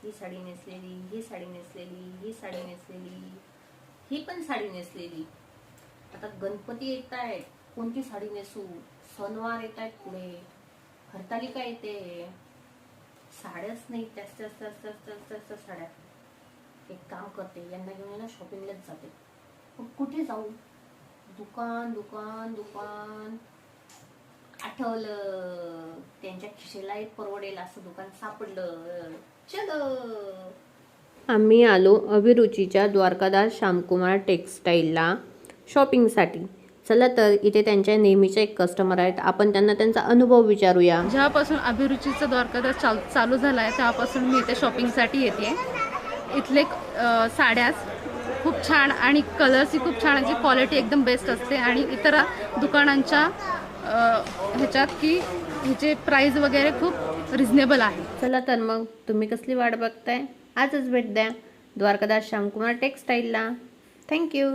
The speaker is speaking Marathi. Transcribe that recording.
ही साडी नेसलेली, ही साडी नेसलेली, ही साडी नेसलेली, ही पण साडी नेसलेली. आता गणपती येत आहेत, कोणती साडी नेसू? सणवार येत आहेत पुढे, हरतालिका येते, साड्याच नाही, जास्त साड्या. एक काम करते, यांना घेऊन ना शॉपिंगलाच जाते. पण कुठे जाऊ? दुकान दुकान दुकान. आठवलं, त्यांच्या खिशेला एक परवडेल असं दुकान सापडलं. चलो, आम्ही आलो अभिरुचीच्या द्वारकादास श्यामकुमार टेक्सटाईलला शॉपिंगसाठी. चला तर इथे त्यांच्या नेहमीचे एक कस्टमर आहेत, आपण त्यांना त्यांचा अनुभव विचारूया. जेव्हापासून अभिरुचीचा द्वारकादास चालू झाला आहे तेव्हापासून मी इथे शॉपिंगसाठी येते. इथले साड्याच खूप छान आणि कलर्सही खूप छान, याची क्वालिटी एकदम बेस्ट असते आणि इतर दुकानांच्या ह्याच्यात की ह्याचे प्राईस वगैरे खूप रिझनेबल आहे. चला तर मग तुम्ही कसली वाट बघताय? आजच भेट द्या द्वारकादास श्यामकुमार टेक्सटाईलला. थँक्यू.